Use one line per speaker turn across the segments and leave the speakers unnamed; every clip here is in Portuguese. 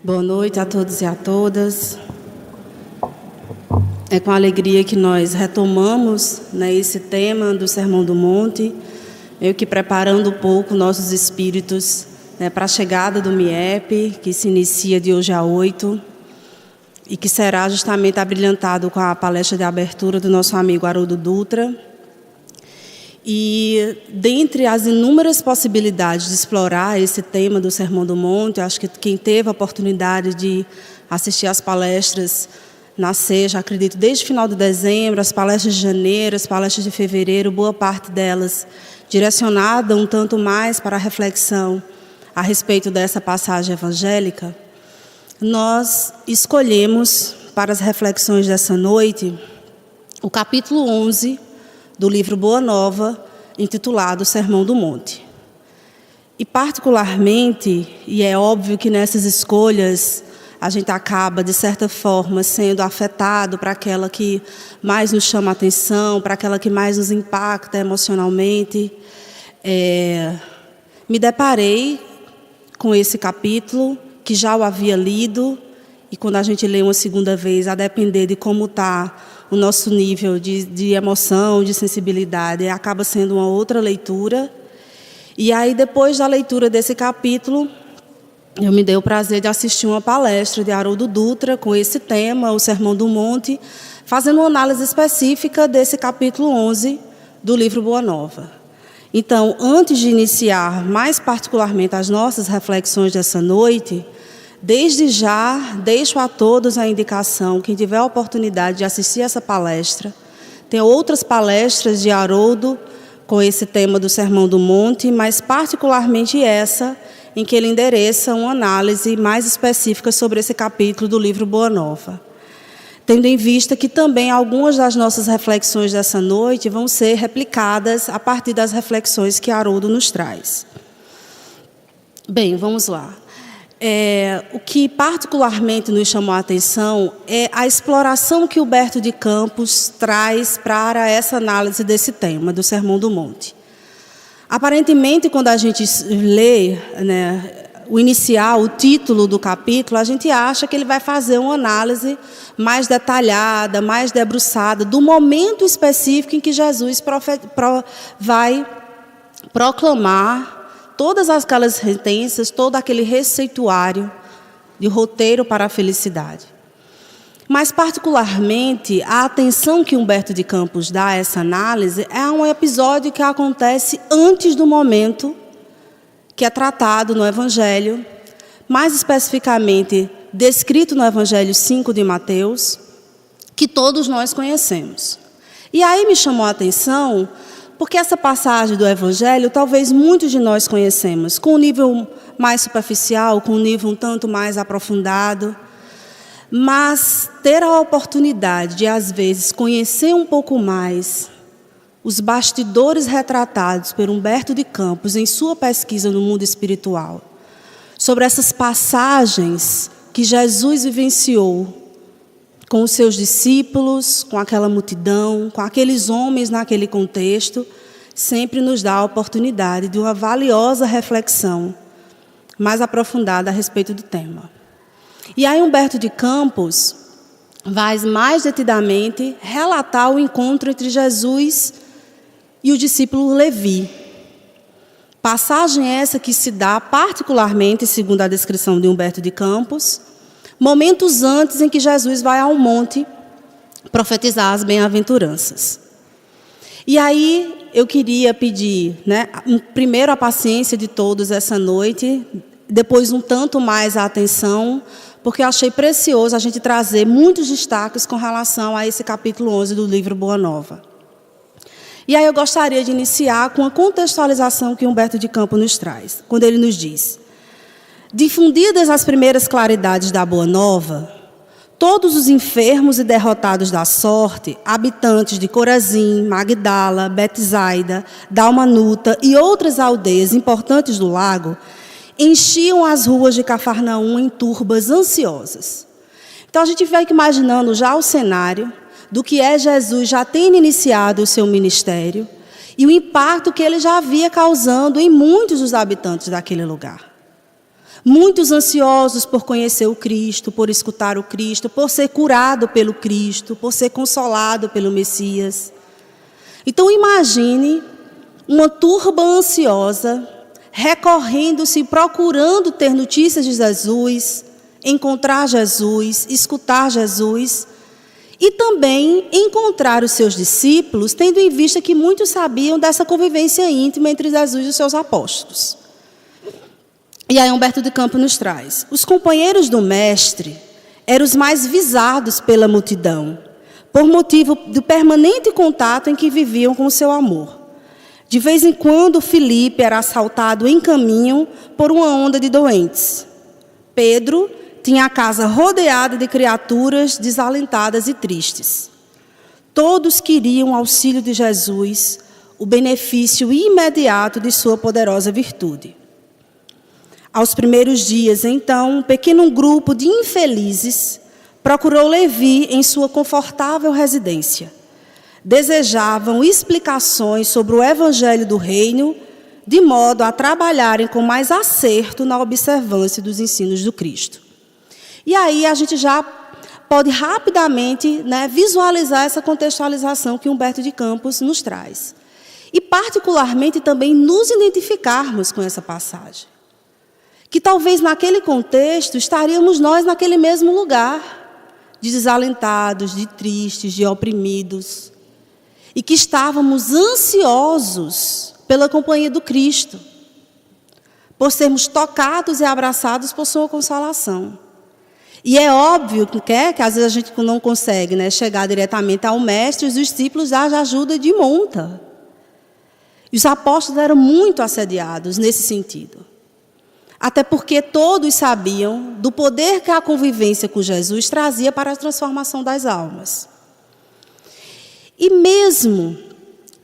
Boa noite a todos e a todas. É com alegria que nós retomamos, esse tema do Sermão do Monte, meio que preparando um pouco nossos espíritos, para a chegada do MIEP, que se inicia de hoje a 8, e que será justamente abrilhantado com a palestra de abertura do nosso amigo Haroldo Dutra. E, dentre as inúmeras possibilidades de explorar esse tema do Sermão do Monte, acho que quem teve a oportunidade de assistir às palestras na SEJA, acredito, desde o final de dezembro, as palestras de janeiro, as palestras de fevereiro, boa parte delas direcionada um tanto mais para a reflexão a respeito dessa passagem evangélica, nós escolhemos para as reflexões dessa noite o capítulo 11 do livro Boa Nova, intitulado Sermão do Monte. E particularmente, e é óbvio que nessas escolhas a gente acaba, de certa forma, sendo afetado para aquela que mais nos chama a atenção, para aquela que mais nos impacta emocionalmente. Me deparei com esse capítulo, que já o havia lido, e quando a gente lê uma segunda vez, a depender de como está o nosso nível de emoção, de sensibilidade, acaba sendo uma outra leitura. E aí, depois da leitura desse capítulo, eu me dei o prazer de assistir uma palestra de Haroldo Dutra com esse tema, o Sermão do Monte, fazendo uma análise específica desse capítulo 11 do livro Boa Nova. Então, antes de iniciar mais particularmente as nossas reflexões dessa noite, desde já, deixo a todos a indicação, quem tiver a oportunidade de assistir essa palestra, tem outras palestras de Haroldo com esse tema do Sermão do Monte, mas particularmente essa, em que ele endereça uma análise mais específica sobre esse capítulo do livro Boa Nova. Tendo em vista que também algumas das nossas reflexões dessa noite vão ser replicadas a partir das reflexões que Haroldo nos traz. Bem, vamos lá. O que particularmente nos chamou a atenção é a exploração que Humberto de Campos traz para essa análise desse tema, do Sermão do Monte. Aparentemente, quando a gente lê o inicial, o título do capítulo, a gente acha que ele vai fazer uma análise mais detalhada, mais debruçada, do momento específico em que Jesus vai proclamar todas aquelas sentenças, todo aquele receituário de roteiro para a felicidade. Mas, particularmente, a atenção que Humberto de Campos dá a essa análise é um episódio que acontece antes do momento que é tratado no Evangelho, mais especificamente descrito no Evangelho 5 de Mateus, que todos nós conhecemos. E aí me chamou a atenção porque essa passagem do Evangelho, talvez muitos de nós conhecemos, com um nível mais superficial, com um nível um tanto mais aprofundado, mas ter a oportunidade de, às vezes, conhecer um pouco mais os bastidores retratados por Humberto de Campos em sua pesquisa no mundo espiritual, sobre essas passagens que Jesus vivenciou com os seus discípulos, com aquela multidão, com aqueles homens naquele contexto, sempre nos dá a oportunidade de uma valiosa reflexão mais aprofundada a respeito do tema. E aí Humberto de Campos vai mais detidamente relatar o encontro entre Jesus e o discípulo Levi. Passagem essa que se dá particularmente, segundo a descrição de Humberto de Campos, momentos antes em que Jesus vai ao monte profetizar as bem-aventuranças. E aí eu queria pedir, primeiro a paciência de todos essa noite, depois um tanto mais a atenção, porque eu achei precioso a gente trazer muitos destaques com relação a esse capítulo 11 do livro Boa Nova. E aí eu gostaria de iniciar com a contextualização que Humberto de Campos nos traz, quando ele nos diz: difundidas as primeiras claridades da Boa Nova, todos os enfermos e derrotados da sorte, habitantes de Corazim, Magdala, Betsaida, Dalmanuta e outras aldeias importantes do lago, enchiam as ruas de Cafarnaum em turbas ansiosas. Então a gente fica imaginando já o cenário do que é Jesus já tendo iniciado o seu ministério e o impacto que ele já havia causando em muitos dos habitantes daquele lugar. muitos ansiosos por conhecer o Cristo, por escutar o Cristo, por ser curado pelo Cristo, por ser consolado pelo Messias. Então imagine uma turba ansiosa, recorrendo-se, procurando ter notícias de Jesus, encontrar Jesus, escutar Jesus, e também encontrar os seus discípulos, tendo em vista que muitos sabiam dessa convivência íntima entre Jesus e os seus apóstolos. E aí Humberto de Campos nos traz: os companheiros do mestre eram os mais visados pela multidão, por motivo do permanente contato em que viviam com o seu amor. De vez em quando, Filipe era assaltado em caminho por uma onda de doentes. Pedro tinha a casa rodeada de criaturas desalentadas e tristes. Todos queriam o auxílio de Jesus, o benefício imediato de sua poderosa virtude. Aos primeiros dias, então, um pequeno grupo de infelizes procurou Levi em sua confortável residência. Desejavam explicações sobre o evangelho do reino, de modo a trabalharem com mais acerto na observância dos ensinos do Cristo. E aí a gente já pode rapidamente, visualizar essa contextualização que Humberto de Campos nos traz. E particularmente também nos identificarmos com essa passagem. Que talvez naquele contexto estaríamos nós naquele mesmo lugar, de desalentados, de tristes, de oprimidos, e que estávamos ansiosos pela companhia do Cristo, por sermos tocados e abraçados por sua consolação. E é óbvio que às vezes a gente não consegue chegar diretamente ao mestre, os discípulos já ajuda de monta. E os apóstolos eram muito assediados nesse sentido. Até porque todos sabiam do poder que a convivência com Jesus trazia para a transformação das almas. E mesmo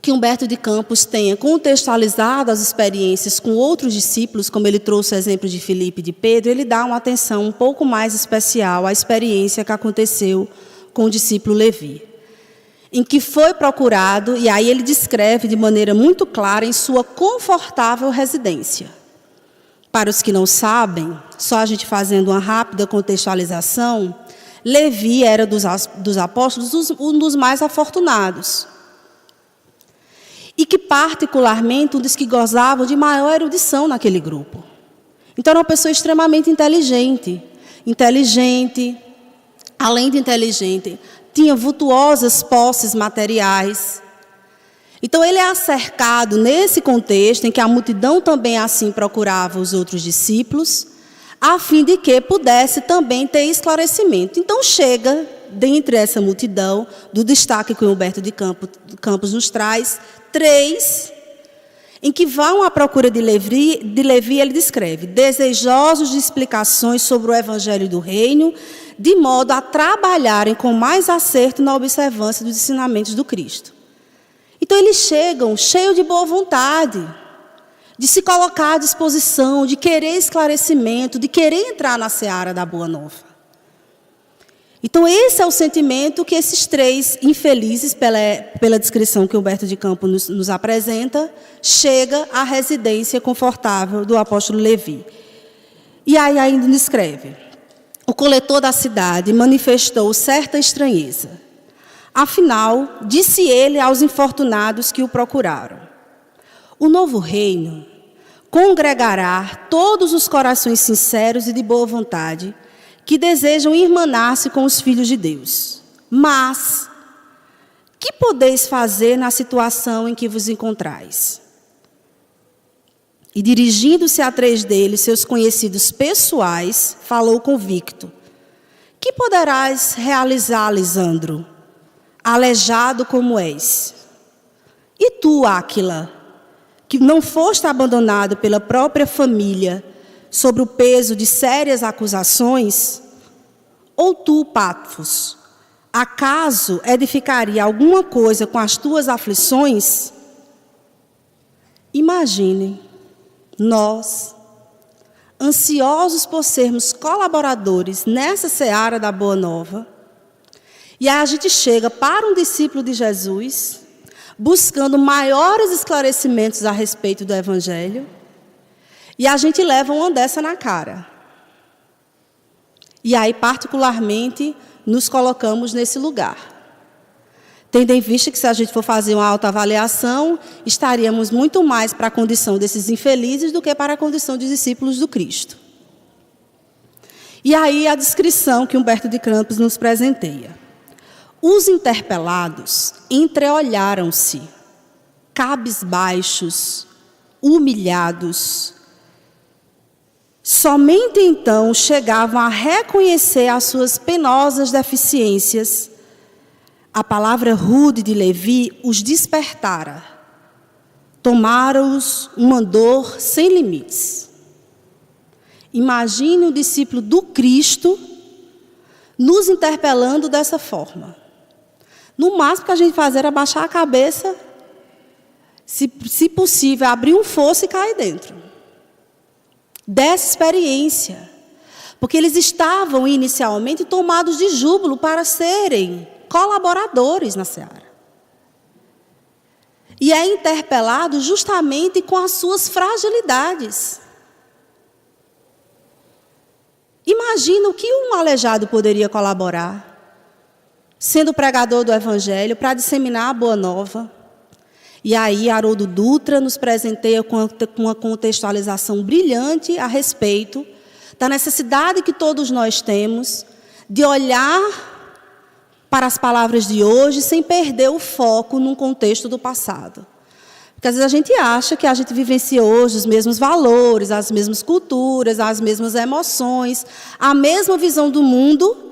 que Humberto de Campos tenha contextualizado as experiências com outros discípulos, como ele trouxe o exemplo de Filipe e de Pedro, ele dá uma atenção um pouco mais especial à experiência que aconteceu com o discípulo Levi, em que foi procurado, e aí ele descreve de maneira muito clara, em sua confortável residência. Para os que não sabem, só a gente fazendo uma rápida contextualização, Levi era dos apóstolos um dos mais afortunados. E que, particularmente, um dos que gozavam de maior erudição naquele grupo. Então, era uma pessoa extremamente inteligente. Além de inteligente, tinha vultuosas posses materiais. Então, ele é cercado nesse contexto, em que a multidão também assim procurava os outros discípulos, a fim de que pudesse também ter esclarecimento. Então, chega, dentre essa multidão, do destaque que o Humberto de Campos nos traz, 3, em que vão à procura de Levi, ele descreve: desejosos de explicações sobre o evangelho do reino, de modo a trabalharem com mais acerto na observância dos ensinamentos do Cristo. Então, eles chegam cheios de boa vontade, de se colocar à disposição, de querer esclarecimento, de querer entrar na seara da Boa Nova. Então, esse é o sentimento que esses 3 infelizes, pela descrição que Humberto de Campos nos apresenta, chega à residência confortável do apóstolo Levi. E aí ainda descreve: o coletor da cidade manifestou certa estranheza. Afinal, disse ele aos infortunados que o procuraram: o novo reino congregará todos os corações sinceros e de boa vontade, que desejam irmanar-se com os filhos de Deus. Mas, que podeis fazer na situação em que vos encontrais? E dirigindo-se a 3 deles, seus conhecidos pessoais, falou convicto: que poderás realizar, Lisandro, aleijado como és? E tu, Áquila, que não foste abandonado pela própria família, sobre o peso de sérias acusações? Ou tu, Pafos, acaso edificaria alguma coisa com as tuas aflições? Imaginem, nós, ansiosos por sermos colaboradores nessa seara da Boa Nova, e aí a gente chega para um discípulo de Jesus, buscando maiores esclarecimentos a respeito do Evangelho, e a gente leva uma dessa na cara. E aí, particularmente, nos colocamos nesse lugar. Tendo em vista que, se a gente for fazer uma autoavaliação, estaríamos muito mais para a condição desses infelizes do que para a condição de discípulos do Cristo. E aí a descrição que Humberto de Campos nos presenteia. Os interpelados entreolharam-se, cabisbaixos, humilhados. Somente então chegavam a reconhecer as suas penosas deficiências. A palavra rude de Levi os despertara. Tomaram-os uma dor sem limites. Imagine o discípulo do Cristo nos interpelando dessa forma. No máximo que a gente fazia era baixar a cabeça, se possível, abrir um fosso e cair dentro. Dessa experiência. Porque eles estavam inicialmente tomados de júbilo para serem colaboradores na seara. E é interpelado justamente com as suas fragilidades. Imagina o que um aleijado poderia colaborar, sendo pregador do Evangelho, para disseminar a Boa Nova. E aí, Haroldo Dutra nos presenteia com uma contextualização brilhante a respeito da necessidade que todos nós temos de olhar para as palavras de hoje sem perder o foco num contexto do passado. Porque às vezes a gente acha que a gente vivencia hoje os mesmos valores, as mesmas culturas, as mesmas emoções, a mesma visão do mundo,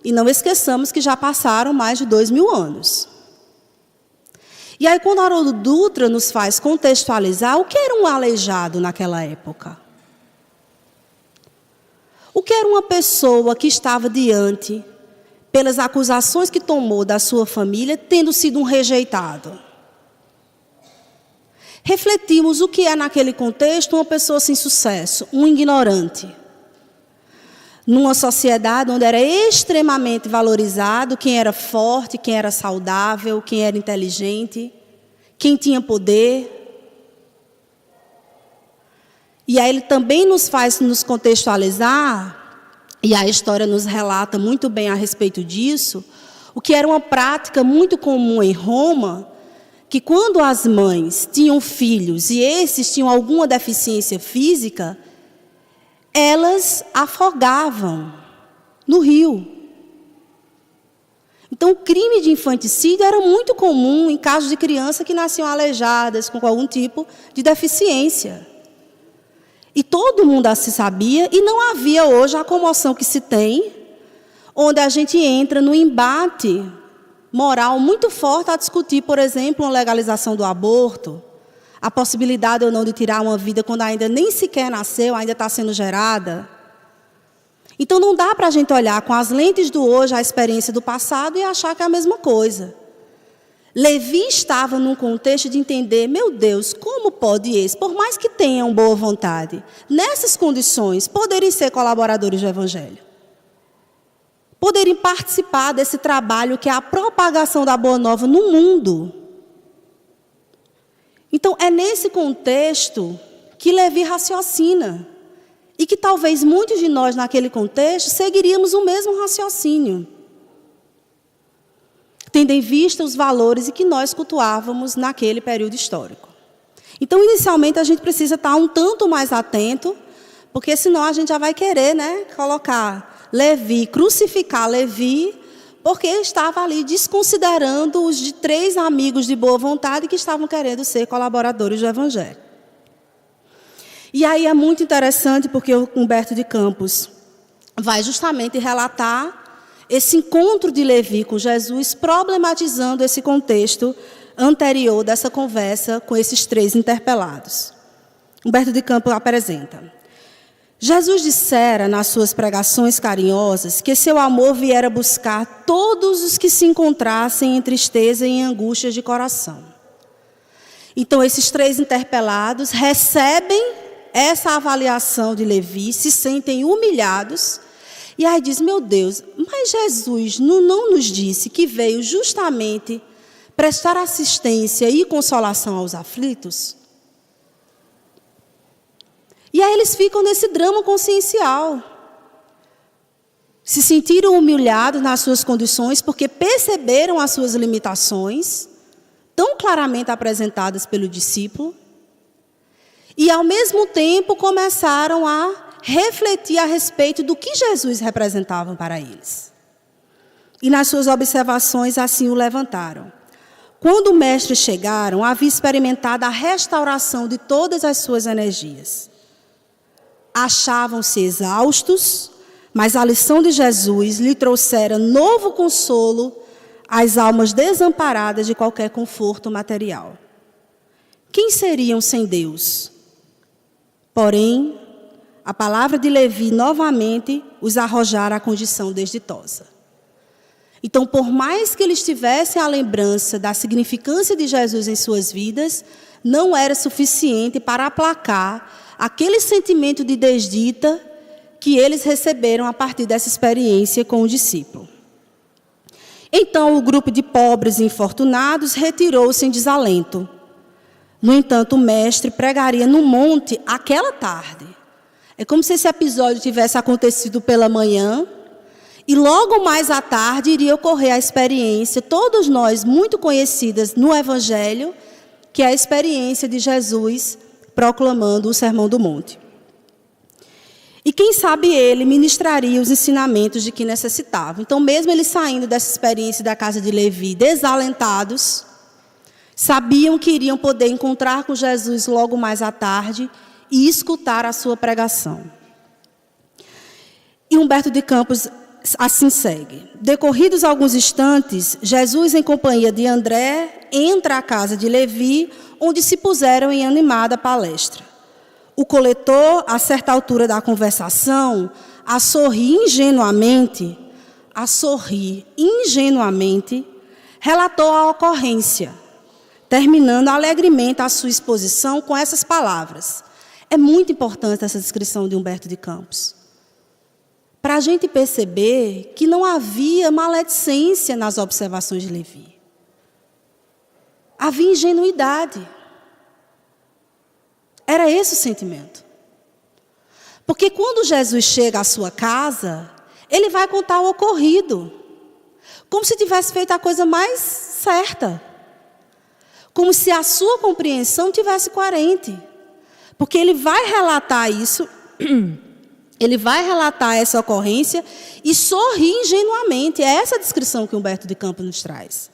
e não esqueçamos que já passaram mais de 2000 anos. E aí, quando Haroldo Dutra nos faz contextualizar, o que era um aleijado naquela época? O que era uma pessoa que estava diante, pelas acusações que tomou da sua família, tendo sido um rejeitado? Refletimos o que é, naquele contexto, uma pessoa sem sucesso, um ignorante. Numa sociedade onde era extremamente valorizado quem era forte, quem era saudável, quem era inteligente, quem tinha poder. E aí ele também nos faz nos contextualizar, e a história nos relata muito bem a respeito disso, o que era uma prática muito comum em Roma, que quando as mães tinham filhos e esses tinham alguma deficiência física, elas afogavam no rio. Então, o crime de infanticídio era muito comum em casos de crianças que nasciam aleijadas, com algum tipo de deficiência. E todo mundo assim sabia, e não havia hoje a comoção que se tem, onde a gente entra no embate moral muito forte a discutir, por exemplo, uma legalização do aborto, a possibilidade ou não de tirar uma vida quando ainda nem sequer nasceu, ainda está sendo gerada. Então, não dá para a gente olhar com as lentes do hoje a experiência do passado e achar que é a mesma coisa. Levi estava num contexto de entender, meu Deus, como pode esse, por mais que tenham boa vontade, nessas condições, poderem ser colaboradores do Evangelho? Poderem participar desse trabalho que é a propagação da Boa Nova no mundo? Então, é nesse contexto que Levi raciocina. E que talvez muitos de nós, naquele contexto, seguiríamos o mesmo raciocínio, tendo em vista os valores que nós cultuávamos naquele período histórico. Então, inicialmente, a gente precisa estar um tanto mais atento, porque senão a gente já vai querer, colocar Levi, crucificar Levi, porque estava ali desconsiderando os de 3 amigos de boa vontade que estavam querendo ser colaboradores do Evangelho. E aí é muito interessante porque o Humberto de Campos vai justamente relatar esse encontro de Levi com Jesus, problematizando esse contexto anterior dessa conversa com esses 3 interpelados. Humberto de Campos apresenta: Jesus dissera nas suas pregações carinhosas que seu amor viera buscar todos os que se encontrassem em tristeza e em angústias de coração. Então, esses 3 interpelados recebem essa avaliação de Levi, se sentem humilhados, e aí diz, meu Deus, mas Jesus não nos disse que veio justamente prestar assistência e consolação aos aflitos? E aí eles ficam nesse drama consciencial. se sentiram humilhados nas suas condições porque perceberam as suas limitações, tão claramente apresentadas pelo discípulo, e ao mesmo tempo começaram a refletir a respeito do que Jesus representava para eles. E nas suas observações assim o levantaram. Quando o mestre chegaram, havia experimentado a restauração de todas as suas energias. Achavam-se exaustos, mas a lição de Jesus lhe trouxera novo consolo às almas desamparadas de qualquer conforto material. Quem seriam sem Deus? Porém, a palavra de Levi novamente os arrojara à condição desditosa. Então, por mais que eles tivessem a lembrança da significância de Jesus em suas vidas, não era suficiente para aplacar aquele sentimento de desdita que eles receberam a partir dessa experiência com o discípulo. Então, o grupo de pobres e infortunados retirou-se em desalento. No entanto, o mestre pregaria no monte aquela tarde. É como se esse episódio tivesse acontecido pela manhã, e logo mais à tarde iria ocorrer a experiência, todos nós muito conhecidas no Evangelho, que é a experiência de Jesus proclamando o Sermão do Monte. E quem sabe ele ministraria os ensinamentos de que necessitava. Então, mesmo eles saindo dessa experiência da casa de Levi, desalentados, sabiam que iriam poder encontrar com Jesus logo mais à tarde e escutar a sua pregação. E Humberto de Campos assim segue. Decorridos alguns instantes, Jesus, em companhia de André, entra à casa de Levi, onde se puseram em animada palestra. O coletor, a certa altura da conversação, a sorrir ingenuamente, relatou a ocorrência, terminando alegremente a sua exposição com essas palavras. É muito importante essa descrição de Humberto de Campos, para a gente perceber que não havia maledicência nas observações de Levi. Havia ingenuidade. Era esse o sentimento. Porque quando Jesus chega à sua casa, ele vai contar o ocorrido, como se tivesse feito a coisa mais certa, como se a sua compreensão tivesse coerente. Porque ele vai relatar isso, ele vai relatar essa ocorrência e sorrir ingenuamente. É essa a descrição que Humberto de Campos nos traz.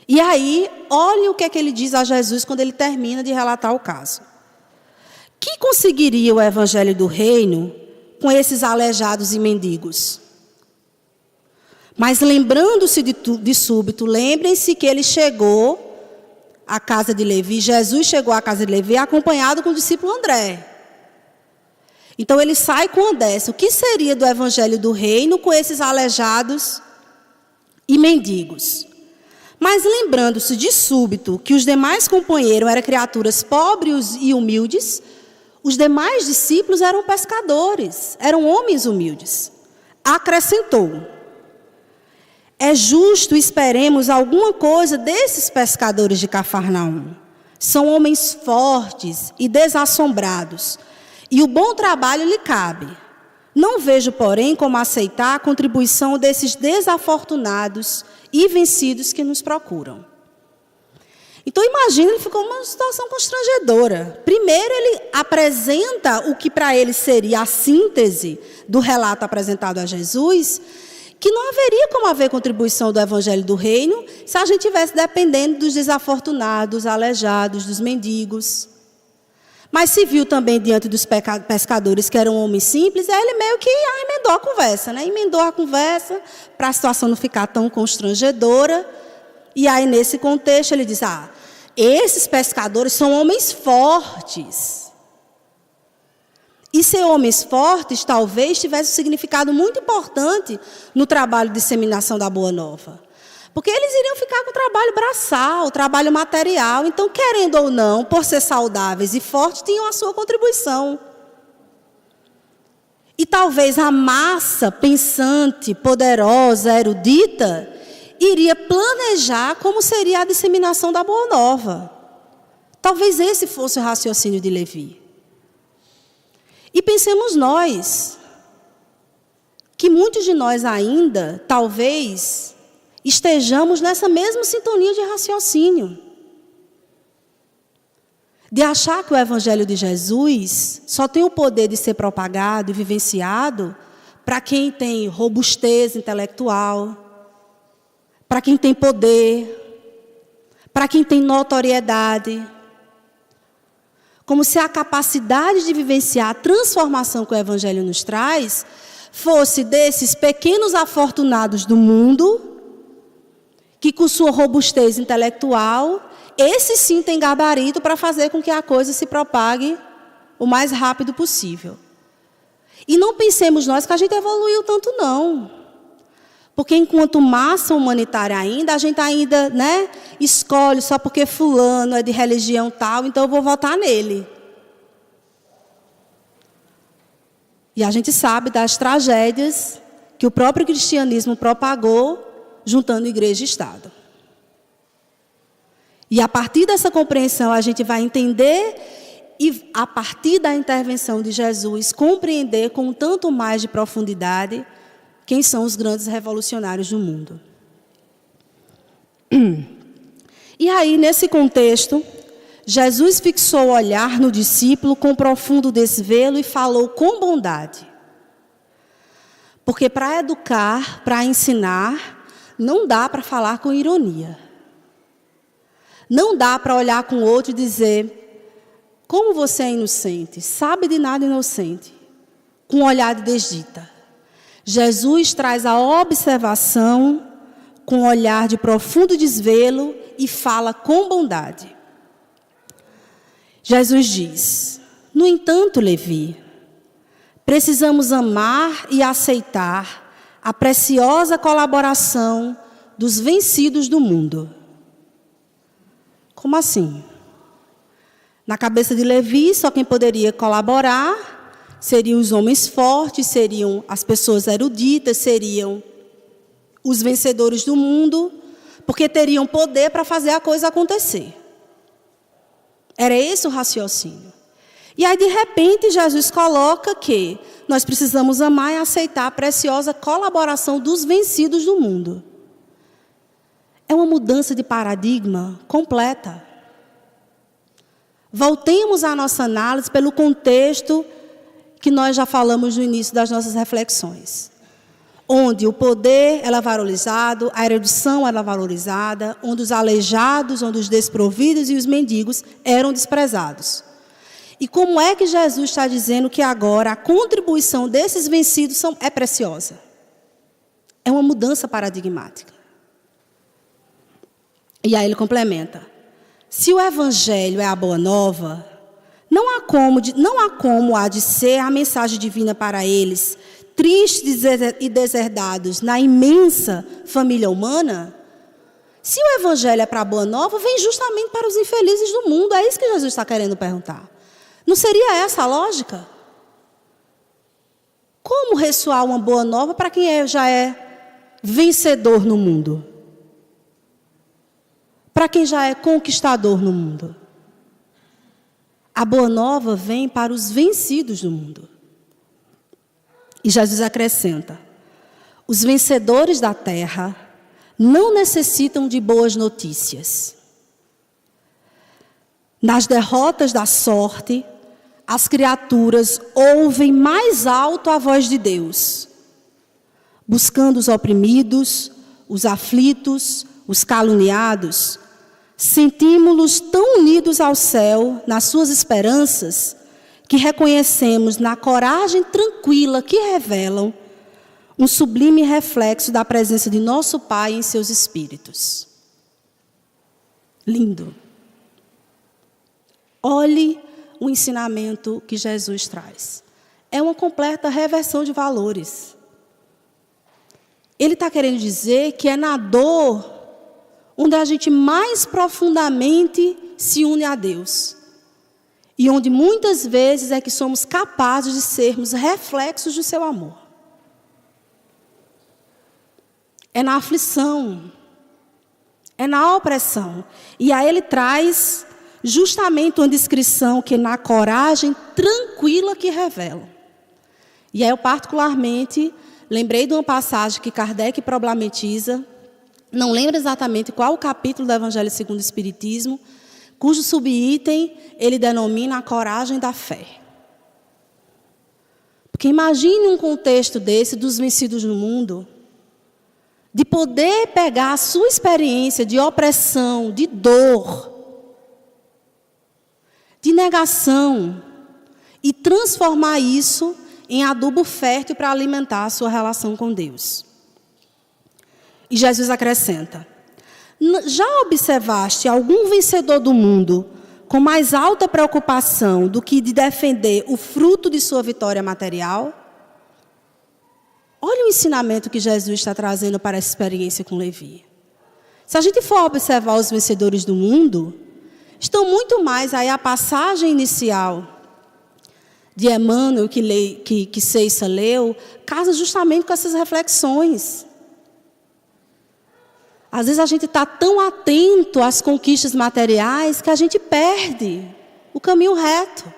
E aí, olhe o que é que ele diz a Jesus quando ele termina de relatar o caso. Que conseguiria o evangelho do reino com esses aleijados e mendigos? Mas lembrando-se de súbito, lembrem-se que ele chegou à casa de Levi, Jesus chegou à casa de Levi acompanhado com o discípulo André. Então ele sai com André. O que seria do evangelho do reino com esses aleijados e mendigos? Mas lembrando-se de súbito que os demais companheiros eram criaturas pobres e humildes, os demais discípulos eram pescadores, eram homens humildes. Acrescentou: é justo esperemos alguma coisa desses pescadores de Cafarnaum. São homens fortes e desassombrados, e o bom trabalho lhe cabe. Não vejo, porém, como aceitar a contribuição desses desafortunados e vencidos que nos procuram. Então, imagina, ele ficou numa situação constrangedora. Primeiro, ele apresenta o que para ele seria a síntese do relato apresentado a Jesus, que não haveria como haver contribuição do Evangelho do Reino se a gente estivesse dependendo dos desafortunados, aleijados, dos mendigos. Mas se viu também diante dos pescadores que eram homens simples, aí ele meio que emendou a conversa, né? Emendou a conversa para a situação não ficar tão constrangedora. E aí, nesse contexto, ele diz: esses pescadores são homens fortes. E ser homens fortes talvez tivesse um significado muito importante no trabalho de disseminação da Boa Nova. Porque eles iriam ficar com o trabalho braçal, o trabalho material. Então, querendo ou não, por ser saudáveis e fortes, tinham a sua contribuição. E talvez a massa pensante, poderosa, erudita, iria planejar como seria a disseminação da Boa Nova. Talvez esse fosse o raciocínio de Levi. E pensemos nós, que muitos de nós ainda, talvez, estejamos nessa mesma sintonia de raciocínio. De achar que o Evangelho de Jesus só tem o poder de ser propagado e vivenciado para quem tem robustez intelectual, para quem tem poder, para quem tem notoriedade. Como se a capacidade de vivenciar a transformação que o Evangelho nos traz fosse desses pequenos afortunados do mundo, que com sua robustez intelectual, esse sim tem gabarito para fazer com que a coisa se propague o mais rápido possível. E não pensemos nós que a gente evoluiu tanto, não. Porque enquanto massa humanitária ainda, a gente ainda, escolhe só porque fulano é de religião tal, então eu vou votar nele. E a gente sabe das tragédias que o próprio cristianismo propagou, juntando igreja e Estado. E a partir dessa compreensão a gente vai entender e a partir da intervenção de Jesus compreender com tanto mais de profundidade quem são os grandes revolucionários do mundo. E aí, nesse contexto, Jesus fixou o olhar no discípulo com profundo desvelo e falou com bondade. Porque para educar, para ensinar, não dá para falar com ironia. Não dá para olhar com o outro e dizer, como você é inocente, sabe de nada inocente, com um olhar de desdita. Jesus traz a observação com um olhar de profundo desvelo e fala com bondade. Jesus diz, no entanto, Levi, precisamos amar e aceitar a preciosa colaboração dos vencidos do mundo. Como assim? Na cabeça de Levi, só quem poderia colaborar seriam os homens fortes, seriam as pessoas eruditas, seriam os vencedores do mundo, porque teriam poder para fazer a coisa acontecer. Era esse o raciocínio. E aí, de repente, Jesus coloca que nós precisamos amar e aceitar a preciosa colaboração dos vencidos do mundo. É uma mudança de paradigma completa. Voltemos à nossa análise pelo contexto que nós já falamos no início das nossas reflexões. Onde o poder era valorizado, a erudição era valorizada, onde os aleijados, onde os desprovidos e os mendigos eram desprezados. E como é que Jesus está dizendo que agora a contribuição desses vencidos é preciosa? É uma mudança paradigmática. E aí ele complementa. Se o Evangelho é a boa nova, não há como há de ser a mensagem divina para eles, tristes e deserdados na imensa família humana. Se o Evangelho é para a boa nova, vem justamente para os infelizes do mundo. É isso que Jesus está querendo perguntar. Não seria essa a lógica? Como ressoar uma boa nova para quem já é vencedor no mundo? Para quem já é conquistador no mundo? A boa nova vem para os vencidos do mundo. E Jesus acrescenta, os vencedores da terra não necessitam de boas notícias. Nas derrotas da sorte, as criaturas ouvem mais alto a voz de Deus, buscando os oprimidos, os aflitos, os caluniados. Sentimos-los tão unidos ao céu, nas suas esperanças, que reconhecemos na coragem tranquila que revelam um sublime reflexo da presença de nosso Pai em seus espíritos. Lindo. Olhe o ensinamento que Jesus traz. É uma completa reversão de valores. Ele está querendo dizer que é na dor onde a gente mais profundamente se une a Deus. E onde muitas vezes é que somos capazes de sermos reflexos do seu amor. É na aflição. É na opressão. E aí ele traz justamente uma descrição que é na coragem tranquila que revela. E aí eu particularmente lembrei de uma passagem que Kardec problematiza, não lembro exatamente qual o capítulo do Evangelho segundo o Espiritismo, cujo subitem ele denomina a coragem da fé. Porque imagine um contexto desse, dos vencidos no mundo, de poder pegar a sua experiência de opressão, de dor, de negação, e transformar isso em adubo fértil para alimentar a sua relação com Deus. E Jesus acrescenta: já observaste algum vencedor do mundo com mais alta preocupação do que de defender o fruto de sua vitória material? Olha o ensinamento que Jesus está trazendo para essa experiência com Levi. Se a gente for observar os vencedores do mundo, estão muito mais aí a passagem inicial de Emmanuel, que Ceissa leu, casa justamente com essas reflexões. Às vezes a gente está tão atento às conquistas materiais que a gente perde o caminho reto.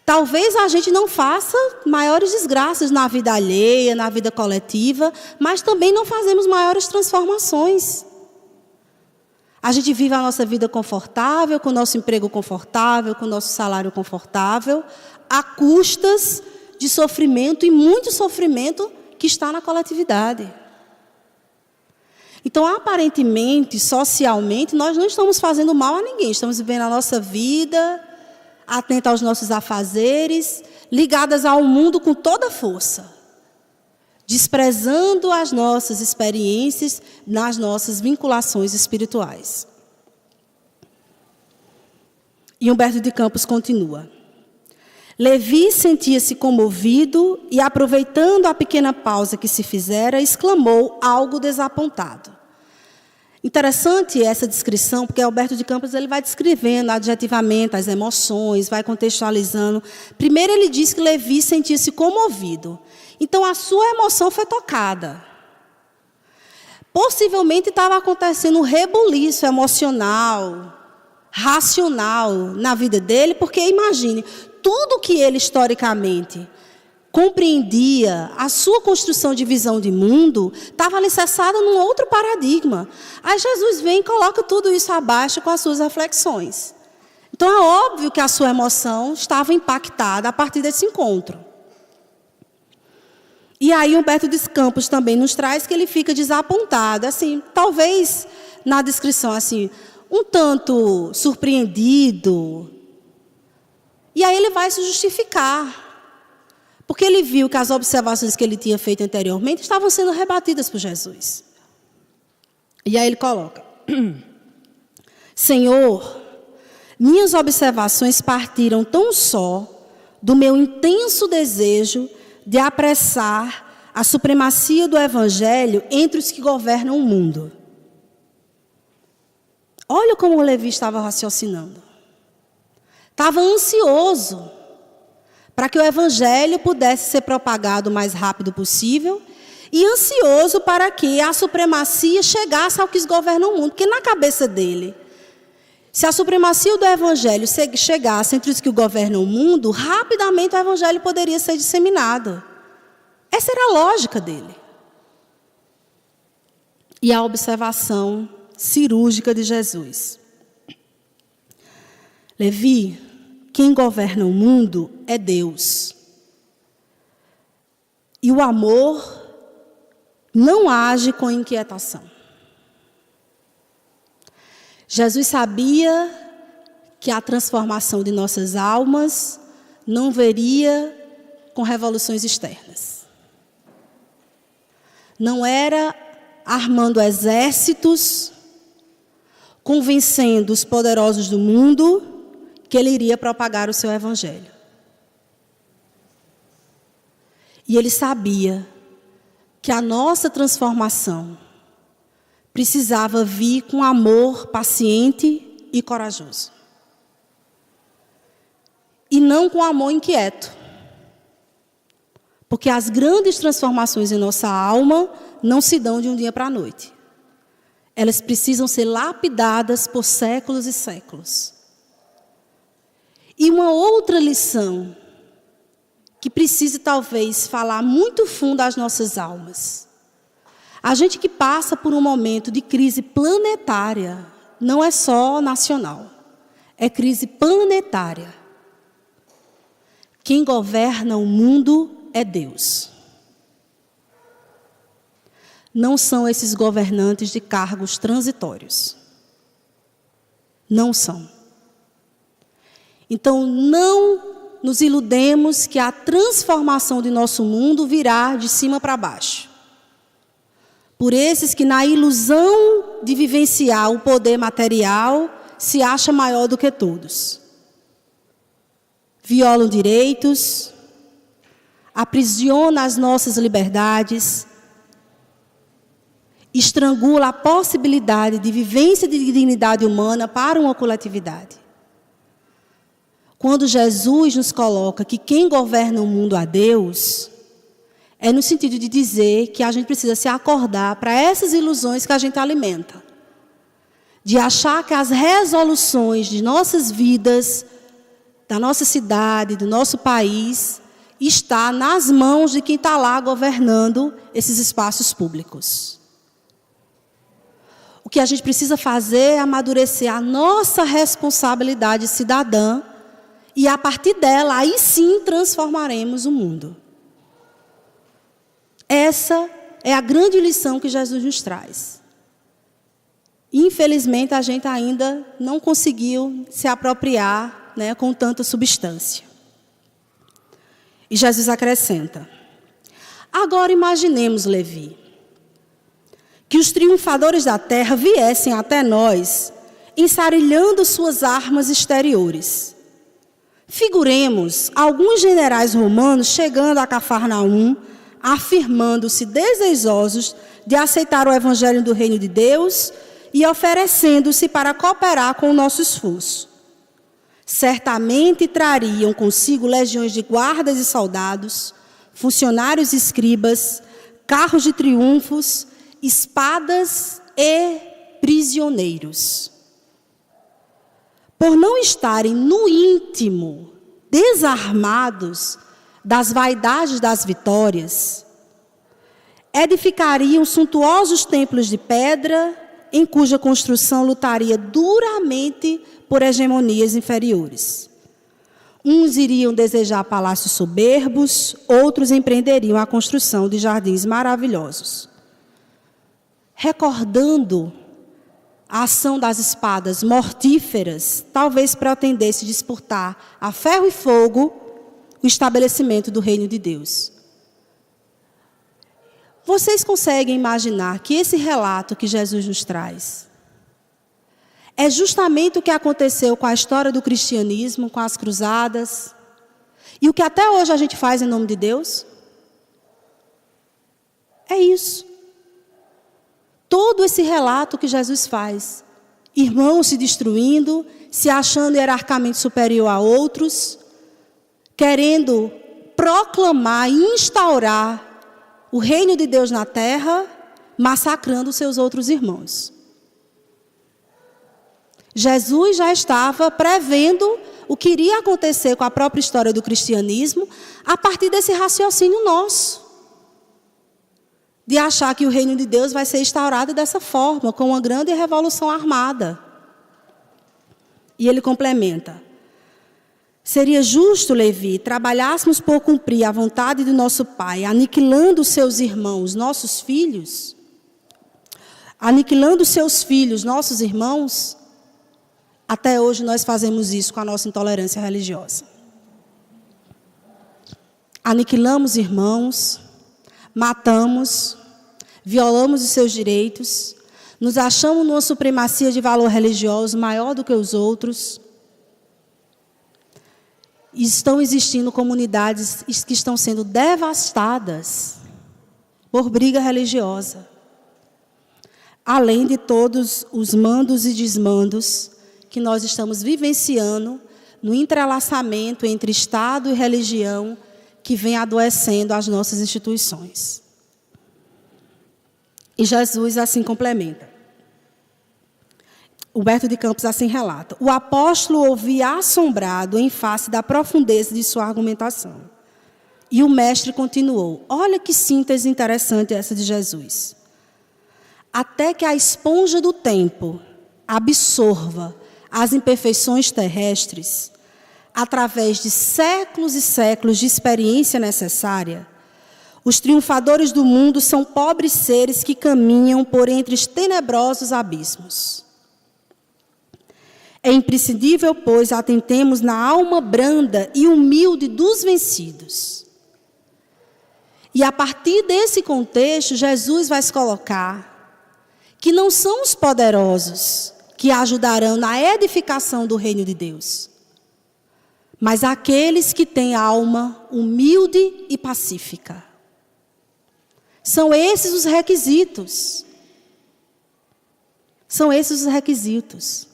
Talvez a gente não faça maiores desgraças na vida alheia, na vida coletiva, mas também não fazemos maiores transformações. A gente vive a nossa vida confortável, com o nosso emprego confortável, com o nosso salário confortável, a custas de sofrimento, e muito sofrimento que está na coletividade. Então, aparentemente, socialmente, nós não estamos fazendo mal a ninguém. Estamos vivendo a nossa vida, atentos aos nossos afazeres, ligadas ao mundo com toda a força, desprezando as nossas experiências nas nossas vinculações espirituais. E Humberto de Campos continua. Levi sentia-se comovido e, aproveitando a pequena pausa que se fizera, exclamou algo desapontado. Interessante essa descrição, porque Humberto de Campos ele vai descrevendo adjetivamente as emoções, vai contextualizando. Primeiro ele diz que Levi sentia-se comovido. Então a sua emoção foi tocada. Possivelmente estava acontecendo um rebuliço emocional, racional na vida dele, porque imagine, tudo que ele historicamente compreendia, a sua construção de visão de mundo, estava alicerçada num outro paradigma. Aí Jesus vem e coloca tudo isso abaixo com as suas reflexões. Então é óbvio que a sua emoção estava impactada a partir desse encontro. E aí Humberto de Campos também nos traz que ele fica desapontado, assim, talvez na descrição assim, um tanto surpreendido. E aí ele vai se justificar. Porque ele viu que as observações que ele tinha feito anteriormente estavam sendo rebatidas por Jesus. E aí ele coloca: Senhor, minhas observações partiram tão só do meu intenso desejo de apressar a supremacia do Evangelho entre os que governam o mundo. Olha como o Levi estava raciocinando. Estava ansioso para que o Evangelho pudesse ser propagado o mais rápido possível e ansioso para que a supremacia chegasse ao que governa o mundo. Porque na cabeça dele, se a supremacia do Evangelho chegasse entre os que governam o mundo, rapidamente o Evangelho poderia ser disseminado. Essa era a lógica dele. E a observação cirúrgica de Jesus. Levi, quem governa o mundo é Deus. E o amor não age com inquietação. Jesus sabia que a transformação de nossas almas não viria com revoluções externas. Não era armando exércitos, convencendo os poderosos do mundo que ele iria propagar o seu Evangelho. E ele sabia que a nossa transformação precisava vir com amor paciente e corajoso. E não com amor inquieto. Porque as grandes transformações em nossa alma não se dão de um dia para a noite. Elas precisam ser lapidadas por séculos e séculos. E uma outra lição que precise talvez falar muito fundo às nossas almas. A gente que passa por um momento de crise planetária, não é só nacional, é crise planetária. Quem governa o mundo é Deus. Não são esses governantes de cargos transitórios. Não são. Então, não nos iludemos que a transformação de nosso mundo virá de cima para baixo. Por esses que, na ilusão de vivenciar o poder material, se acha maior do que todos. Violam direitos, aprisiona as nossas liberdades, estrangula a possibilidade de vivência de dignidade humana para uma coletividade. Quando Jesus nos coloca que quem governa o mundo é Deus, é no sentido de dizer que a gente precisa se acordar para essas ilusões que a gente alimenta. De achar que as resoluções de nossas vidas, da nossa cidade, do nosso país, está nas mãos de quem está lá governando esses espaços públicos. O que a gente precisa fazer é amadurecer a nossa responsabilidade cidadã e, a partir dela, aí sim transformaremos o mundo. Essa é a grande lição que Jesus nos traz. Infelizmente, a gente ainda não conseguiu se apropriar, com tanta substância. E Jesus acrescenta: agora imaginemos, Levi, que os triunfadores da terra viessem até nós, ensarilhando suas armas exteriores. Figuremos alguns generais romanos chegando a Cafarnaum, afirmando-se desejosos de aceitar o evangelho do reino de Deus e oferecendo-se para cooperar com o nosso esforço. Certamente trariam consigo legiões de guardas e soldados, funcionários e escribas, carros de triunfos, espadas e prisioneiros. Por não estarem no íntimo, desarmados das vaidades das vitórias, edificariam suntuosos templos de pedra, em cuja construção lutaria duramente por hegemonias inferiores. Uns iriam desejar palácios soberbos, outros empreenderiam a construção de jardins maravilhosos. Recordando a ação das espadas mortíferas, talvez pretendesse disputar a ferro e fogo o estabelecimento do reino de Deus. Vocês conseguem imaginar que esse relato que Jesus nos traz é justamente o que aconteceu com a história do cristianismo, com as cruzadas, e o que até hoje a gente faz em nome de Deus? É isso. Todo esse relato que Jesus faz, irmãos se destruindo, se achando hierarquicamente superior a outros, querendo proclamar e instaurar o reino de Deus na terra, massacrando seus outros irmãos. Jesus já estava prevendo o que iria acontecer com a própria história do cristianismo a partir desse raciocínio nosso. De achar que o reino de Deus vai ser instaurado dessa forma, com uma grande revolução armada. E ele complementa: seria justo, Levi, trabalhássemos por cumprir a vontade do nosso Pai, aniquilando seus irmãos, nossos filhos? Aniquilando seus filhos, nossos irmãos? Até hoje nós fazemos isso com a nossa intolerância religiosa. Aniquilamos irmãos, matamos, violamos os seus direitos, nos achamos numa supremacia de valor religioso maior do que os outros. E estão existindo comunidades que estão sendo devastadas por briga religiosa. Além de todos os mandos e desmandos que nós estamos vivenciando no entrelaçamento entre Estado e religião que vem adoecendo as nossas instituições. E Jesus assim complementa. Humberto de Campos assim relata: o apóstolo ouvia assombrado em face da profundeza de sua argumentação. E o mestre continuou. Olha que síntese interessante essa de Jesus. Até que a esponja do tempo absorva as imperfeições terrestres, através de séculos e séculos de experiência necessária, os triunfadores do mundo são pobres seres que caminham por entre os tenebrosos abismos. É imprescindível, pois, atentemos na alma branda e humilde dos vencidos. E a partir desse contexto, Jesus vai se colocar que não são os poderosos que ajudarão na edificação do reino de Deus, mas aqueles que têm alma humilde e pacífica. São esses os requisitos. São esses os requisitos.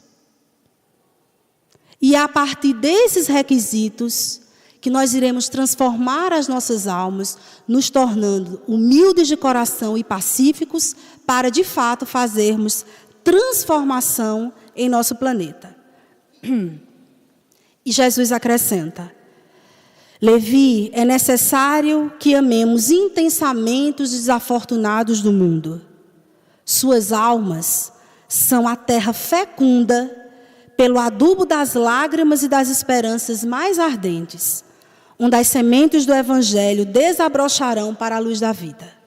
E é a partir desses requisitos que nós iremos transformar as nossas almas, nos tornando humildes de coração e pacíficos, para de fato fazermos transformação em nosso planeta. E Jesus acrescenta: Levi, é necessário que amemos intensamente os desafortunados do mundo. Suas almas são a terra fecunda pelo adubo das lágrimas e das esperanças mais ardentes, onde as sementes do Evangelho desabrocharão para a luz da vida.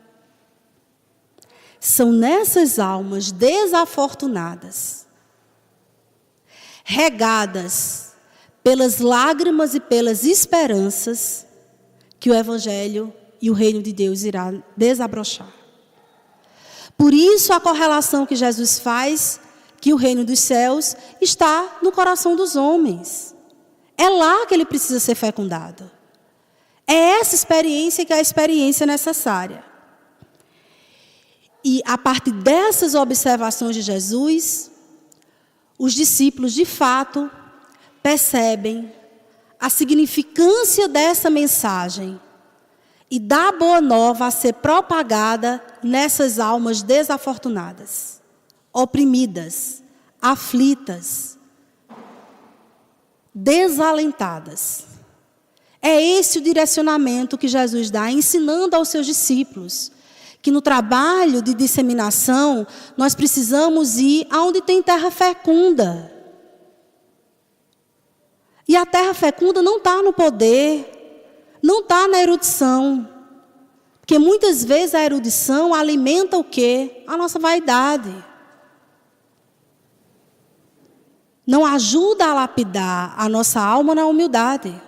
São nessas almas desafortunadas, regadas pelas lágrimas e pelas esperanças, que o Evangelho e o reino de Deus irá desabrochar. Por isso a correlação que Jesus faz, que o reino dos céus está no coração dos homens. É lá que ele precisa ser fecundado. É essa experiência que é a experiência necessária. E a partir dessas observações de Jesus, os discípulos de fato percebem a significância dessa mensagem e da boa nova a ser propagada nessas almas desafortunadas, oprimidas, aflitas, desalentadas. É esse o direcionamento que Jesus dá, ensinando aos seus discípulos, que no trabalho de disseminação, nós precisamos ir aonde tem terra fecunda. E a terra fecunda não está no poder, não está na erudição. Porque muitas vezes a erudição alimenta o quê? A nossa vaidade. Não ajuda a lapidar a nossa alma na humildade.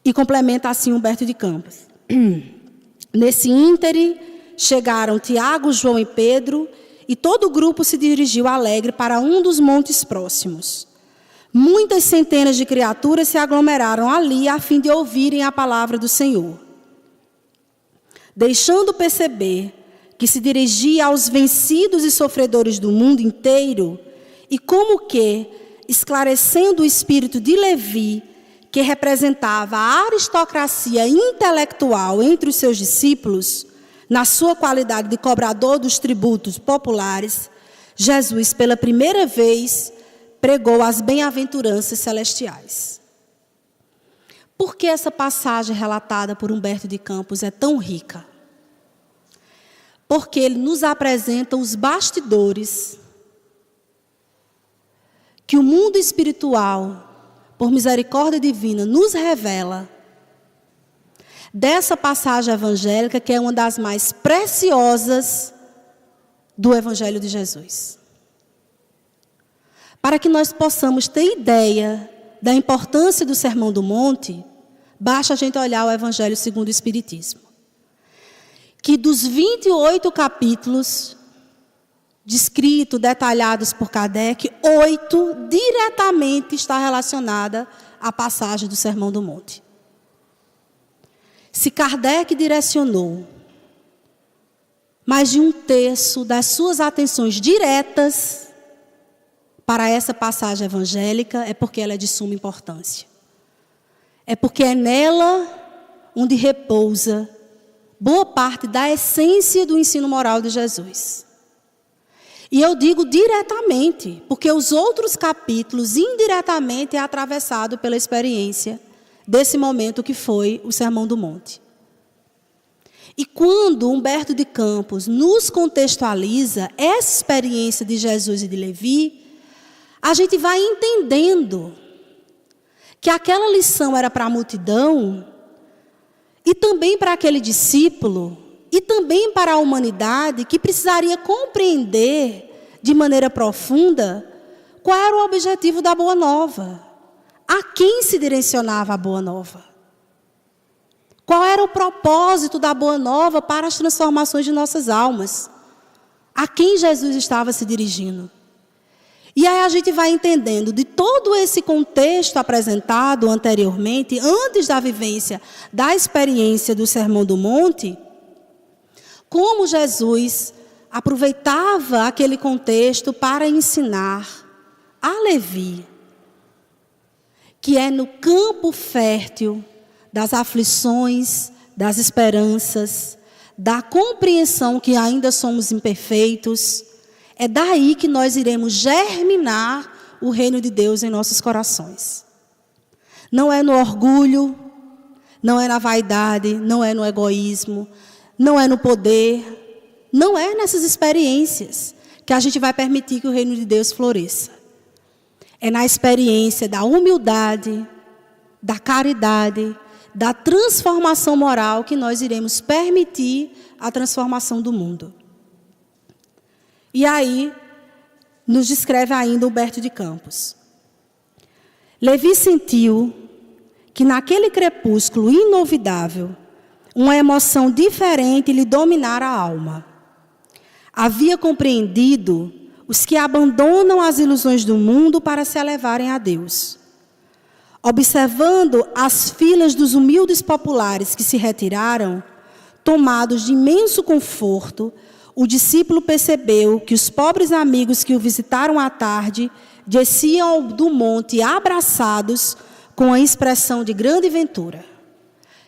E complementa assim Humberto de Campos. Nesse íntere, chegaram Tiago, João e Pedro, e todo o grupo se dirigiu alegre para um dos montes próximos. Muitas centenas de criaturas se aglomeraram ali a fim de ouvirem a palavra do Senhor. Deixando perceber que se dirigia aos vencidos e sofredores do mundo inteiro, e como que, esclarecendo o espírito de Levi, que representava a aristocracia intelectual entre os seus discípulos, na sua qualidade de cobrador dos tributos populares, Jesus, pela primeira vez, pregou as bem-aventuranças celestiais. Por que essa passagem relatada por Humberto de Campos é tão rica? Porque ele nos apresenta os bastidores que o mundo espiritual, por misericórdia divina, nos revela dessa passagem evangélica, que é uma das mais preciosas do Evangelho de Jesus. Para que nós possamos ter ideia da importância do Sermão do Monte, basta a gente olhar o Evangelho segundo o Espiritismo. Que dos 28 capítulos descritos, detalhados por Kardec, 8 diretamente está relacionada à passagem do Sermão do Monte. Se Kardec direcionou mais de 1/3 das suas atenções diretas para essa passagem evangélica, é porque ela é de suma importância. É porque é nela onde repousa boa parte da essência do ensino moral de Jesus. E eu digo diretamente, porque os outros capítulos, indiretamente, é atravessado pela experiência desse momento que foi o Sermão do Monte. E quando Humberto de Campos nos contextualiza essa experiência de Jesus e de Levi, a gente vai entendendo que aquela lição era para a multidão, e também para aquele discípulo, e também para a humanidade, que precisaria compreender de maneira profunda qual era o objetivo da Boa Nova, a quem se direcionava a Boa Nova, qual era o propósito da Boa Nova para as transformações de nossas almas, a quem Jesus estava se dirigindo. E aí a gente vai entendendo de todo esse contexto apresentado anteriormente, antes da vivência da experiência do Sermão do Monte, como Jesus aproveitava aquele contexto para ensinar a Levi, que é no campo fértil das aflições, das esperanças, da compreensão que ainda somos imperfeitos. É daí que nós iremos germinar o reino de Deus em nossos corações. Não é no orgulho, não é na vaidade, não é no egoísmo, não é no poder, não é nessas experiências que a gente vai permitir que o reino de Deus floresça. É na experiência da humildade, da caridade, da transformação moral que nós iremos permitir a transformação do mundo. E aí, nos descreve ainda Humberto de Campos. Levi sentiu que naquele crepúsculo inovidável, uma emoção diferente lhe dominara a alma. Havia compreendido os que abandonam as ilusões do mundo para se elevarem a Deus. Observando as filas dos humildes populares que se retiraram, tomados de imenso conforto, o discípulo percebeu que os pobres amigos que o visitaram à tarde desciam do monte abraçados com a expressão de grande ventura.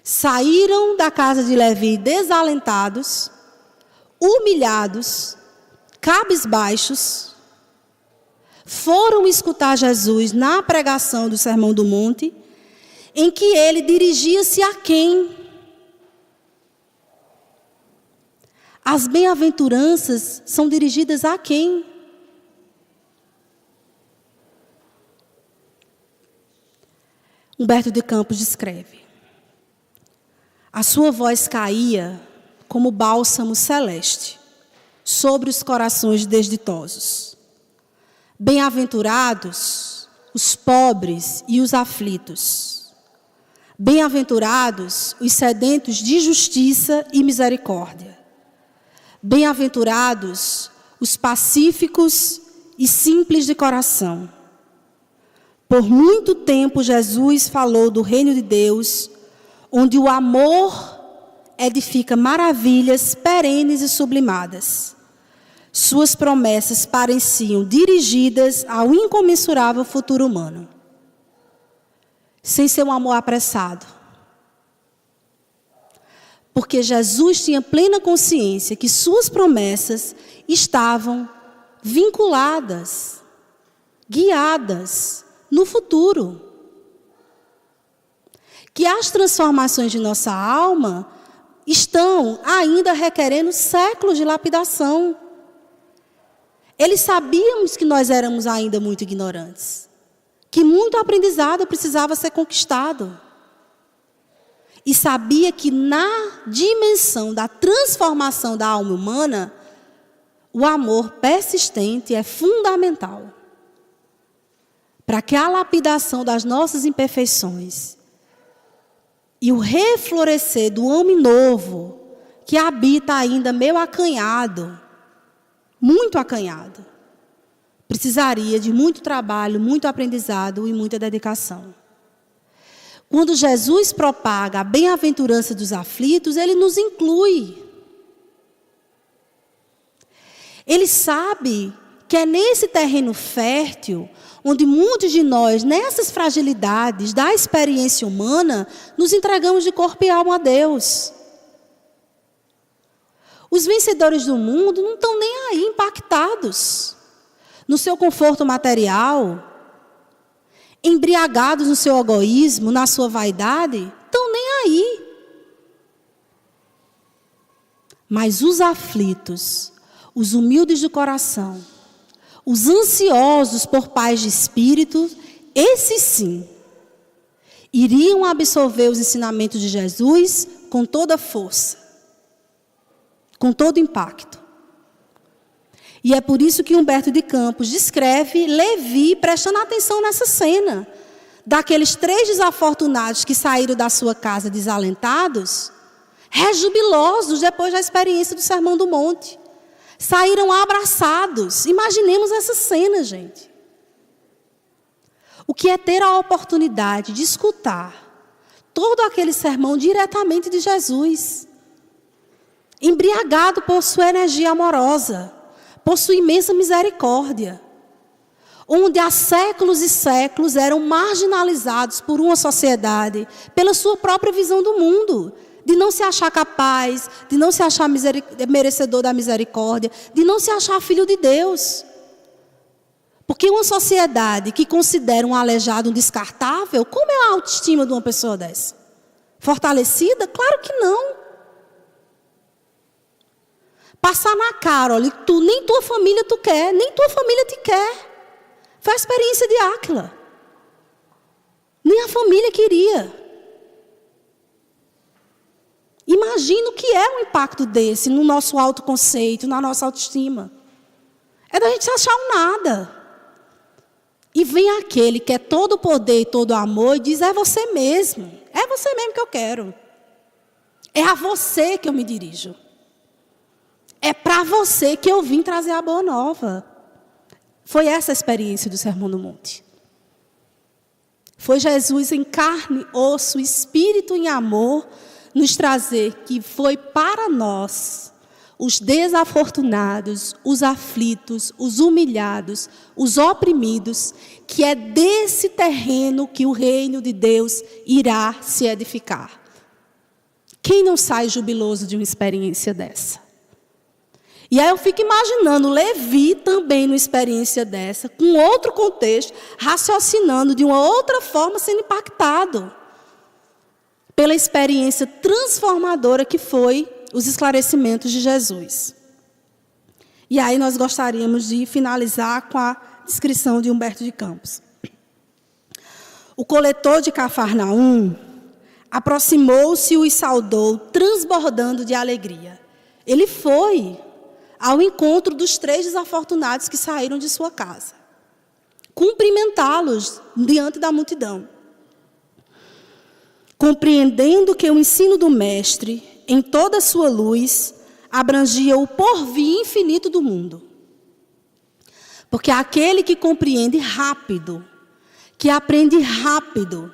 Saíram da casa de Levi desalentados, humilhados, cabisbaixos, foram escutar Jesus na pregação do Sermão do Monte, em que ele dirigia-se a quem? As bem-aventuranças são dirigidas a quem? Humberto de Campos descreve. A sua voz caía como bálsamo celeste sobre os corações desditosos. Bem-aventurados os pobres e os aflitos. Bem-aventurados os sedentos de justiça e misericórdia. Bem-aventurados os pacíficos e simples de coração. Por muito tempo Jesus falou do reino de Deus, onde o amor edifica maravilhas perenes e sublimadas. Suas promessas pareciam dirigidas ao incomensurável futuro humano. Sem ser um amor apressado. Porque Jesus tinha plena consciência que suas promessas estavam vinculadas, guiadas no futuro. Que as transformações de nossa alma estão ainda requerendo séculos de lapidação. Eles sabíamos que nós éramos ainda muito ignorantes. Que muito aprendizado precisava ser conquistado. E sabia que na dimensão da transformação da alma humana, o amor persistente é fundamental. Para que a lapidação das nossas imperfeições e o reflorescer do homem novo, que habita ainda meio acanhado, muito acanhado, precisaria de muito trabalho, muito aprendizado e muita dedicação. Quando Jesus propaga a bem-aventurança dos aflitos, ele nos inclui. Ele sabe que é nesse terreno fértil, onde muitos de nós, nessas fragilidades da experiência humana, nos entregamos de corpo e alma a Deus. Os vencedores do mundo não estão nem aí impactados no seu conforto material, embriagados no seu egoísmo, na sua vaidade, estão nem aí. Mas os aflitos, os humildes de coração, os ansiosos por paz de espírito, esses sim, iriam absorver os ensinamentos de Jesus com toda força, com todo impacto. E é por isso que Humberto de Campos descreve Levi prestando atenção nessa cena, daqueles 3 desafortunados que saíram da sua casa desalentados, rejubilosos depois da experiência do Sermão do Monte. Saíram abraçados. Imaginemos essa cena, gente. O que é ter a oportunidade de escutar todo aquele sermão diretamente de Jesus, embriagado por sua energia amorosa, por sua imensa misericórdia, onde há séculos e séculos eram marginalizados por uma sociedade, pela sua própria visão do mundo, de não se achar capaz, de não se achar merecedor da misericórdia, de não se achar filho de Deus. Porque uma sociedade que considera um aleijado um descartável, como é a autoestima de uma pessoa dessa? Fortalecida? Claro que não. Passar na cara, olha, nem tua família tu quer, nem tua família te quer. Foi a experiência de Áquila. Nem a família queria. Imagina o que é um impacto desse no nosso autoconceito, na nossa autoestima. É da gente se achar um nada. E vem aquele que é todo o poder e todo o amor e diz, é você mesmo que eu quero. É a você que eu me dirijo. É para você que eu vim trazer a boa nova. Foi essa a experiência do Sermão do Monte. Foi Jesus em carne, osso, espírito em amor, nos trazer que foi para nós, os desafortunados, os aflitos, os humilhados, os oprimidos, que é desse terreno que o reino de Deus irá se edificar. Quem não sai jubiloso de uma experiência dessa? E aí eu fico imaginando Levi também numa experiência dessa, com outro contexto, raciocinando de uma outra forma, sendo impactado pela experiência transformadora que foi os esclarecimentos de Jesus. E aí nós gostaríamos de finalizar com a descrição de Humberto de Campos. O coletor de Cafarnaum aproximou-se e os saudou, transbordando de alegria. Ele foi ao encontro dos 3 desafortunados que saíram de sua casa, cumprimentá-los diante da multidão. Compreendendo que o ensino do Mestre, em toda a sua luz, abrangia o porvir infinito do mundo. Porque aquele que compreende rápido, que aprende rápido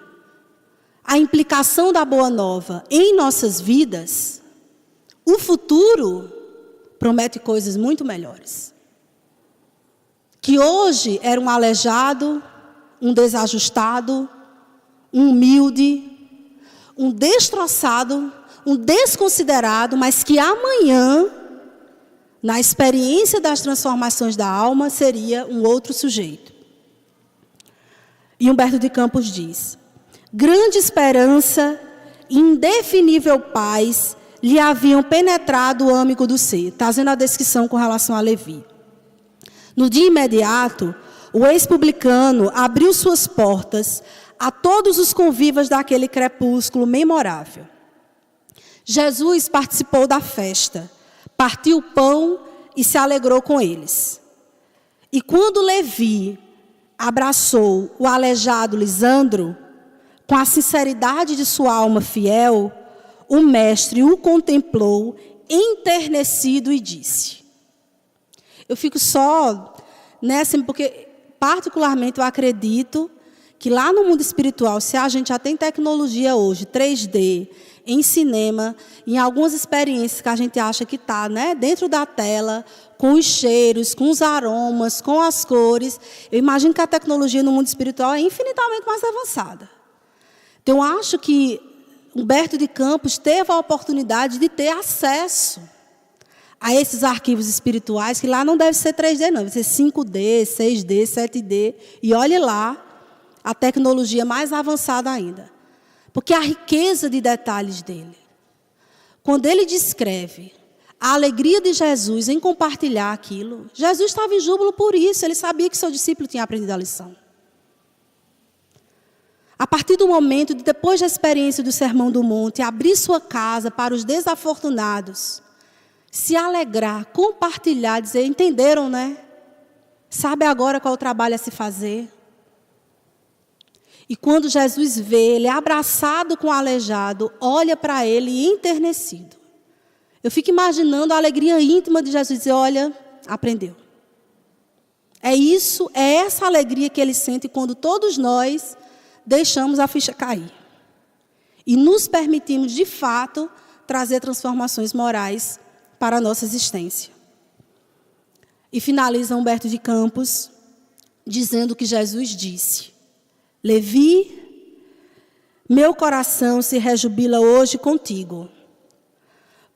a implicação da boa nova em nossas vidas, o futuro promete coisas muito melhores. Que hoje era um aleijado, um desajustado, um humilde, um destroçado, um desconsiderado, mas que amanhã, na experiência das transformações da alma, seria um outro sujeito. E Humberto de Campos diz: grande esperança e indefinível paz lhe haviam penetrado o âmago do ser. Está fazendo a descrição com relação a Levi. No dia imediato, o ex-publicano abriu suas portas a todos os convivas daquele crepúsculo memorável. Jesus participou da festa, partiu o pão e se alegrou com eles. E quando Levi abraçou o aleijado Lisandro, com a sinceridade de sua alma fiel, o mestre o contemplou, enternecido, e disse... Eu fico só nessa, porque particularmente eu acredito que lá no mundo espiritual, se a gente já tem tecnologia hoje, 3D, em cinema, em algumas experiências que a gente acha que está, né, dentro da tela, com os cheiros, com os aromas, com as cores, eu imagino que a tecnologia no mundo espiritual é infinitamente mais avançada. Então, eu acho que Humberto de Campos teve a oportunidade de ter acesso a esses arquivos espirituais, que lá não deve ser 3D, não, deve ser 5D, 6D, 7D. E olhe lá, a tecnologia mais avançada ainda. Porque a riqueza de detalhes dele. Quando ele descreve a alegria de Jesus em compartilhar aquilo, Jesus estava em júbilo por isso, ele sabia que seu discípulo tinha aprendido a lição. A partir do momento, depois da experiência do Sermão do Monte, abrir sua casa para os desafortunados, se alegrar, compartilhar, dizer, entenderam, né? Sabe agora qual é o trabalho a se fazer? E quando Jesus vê ele abraçado com o aleijado, olha para ele enternecido. Eu fico imaginando a alegria íntima de Jesus dizer, olha, aprendeu. É essa alegria que ele sente quando todos nós deixamos a ficha cair. E nos permitimos, de fato, trazer transformações morais para a nossa existência. E finaliza Humberto de Campos, dizendo que Jesus disse, Levi, meu coração se rejubila hoje contigo,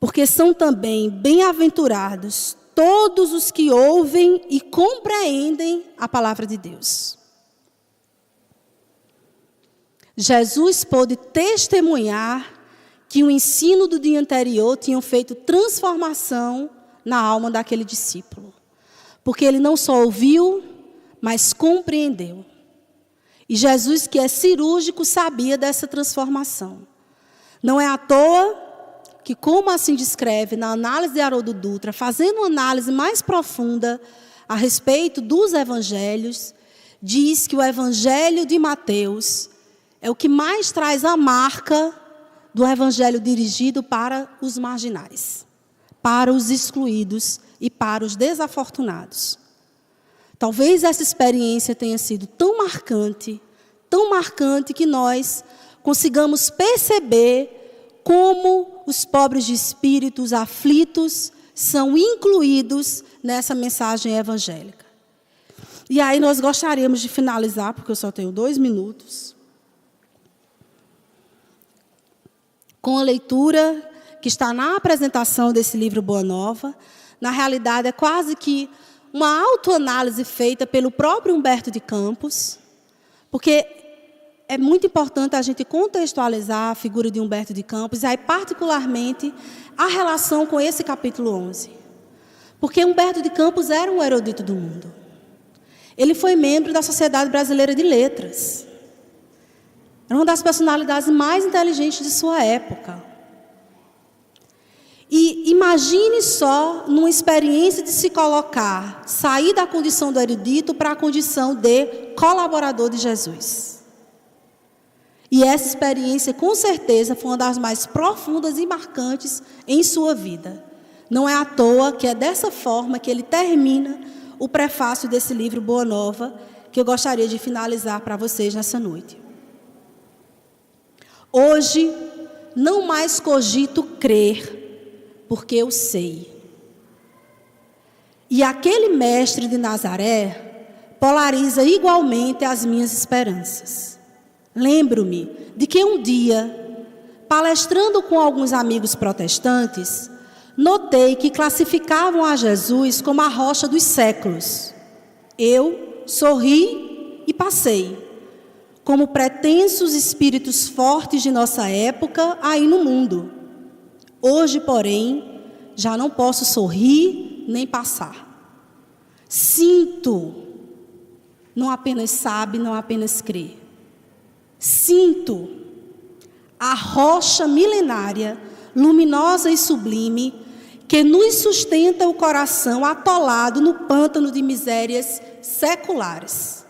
porque são também bem-aventurados todos os que ouvem e compreendem a palavra de Deus. Jesus pôde testemunhar que o ensino do dia anterior tinha feito transformação na alma daquele discípulo. Porque ele não só ouviu, mas compreendeu. E Jesus, que é cirúrgico, sabia dessa transformação. Não é à toa que, como assim descreve na análise de Haroldo Dutra, fazendo uma análise mais profunda a respeito dos evangelhos, diz que o evangelho de Mateus é o que mais traz a marca do evangelho dirigido para os marginais, para os excluídos e para os desafortunados. Talvez essa experiência tenha sido tão marcante que nós consigamos perceber como os pobres de espírito, os aflitos, são incluídos nessa mensagem evangélica. E aí nós gostaríamos de finalizar, porque eu só tenho 2 minutos, com a leitura que está na apresentação desse livro Boa Nova. Na realidade, é quase que uma autoanálise feita pelo próprio Humberto de Campos, porque é muito importante a gente contextualizar a figura de Humberto de Campos, e aí particularmente a relação com esse capítulo 11. Porque Humberto de Campos era um erudito do mundo. Ele foi membro da Sociedade Brasileira de Letras. Era uma das personalidades mais inteligentes de sua época. E imagine só, numa experiência de se colocar, sair da condição do erudito para a condição de colaborador de Jesus. E essa experiência, com certeza, foi uma das mais profundas e marcantes em sua vida. Não é à toa que é dessa forma que ele termina o prefácio desse livro Boa Nova, que eu gostaria de finalizar para vocês nessa noite. Hoje, não mais cogito crer, porque eu sei. E aquele mestre de Nazaré polariza igualmente as minhas esperanças. Lembro-me de que um dia, palestrando com alguns amigos protestantes, notei que classificavam a Jesus como a rocha dos séculos. Eu sorri e passei, como pretensos espíritos fortes de nossa época aí no mundo. Hoje, porém, já não posso sorrir nem passar. Sinto, não apenas sabe, não apenas crê. Sinto a rocha milenária, luminosa e sublime, que nos sustenta o coração atolado no pântano de misérias seculares.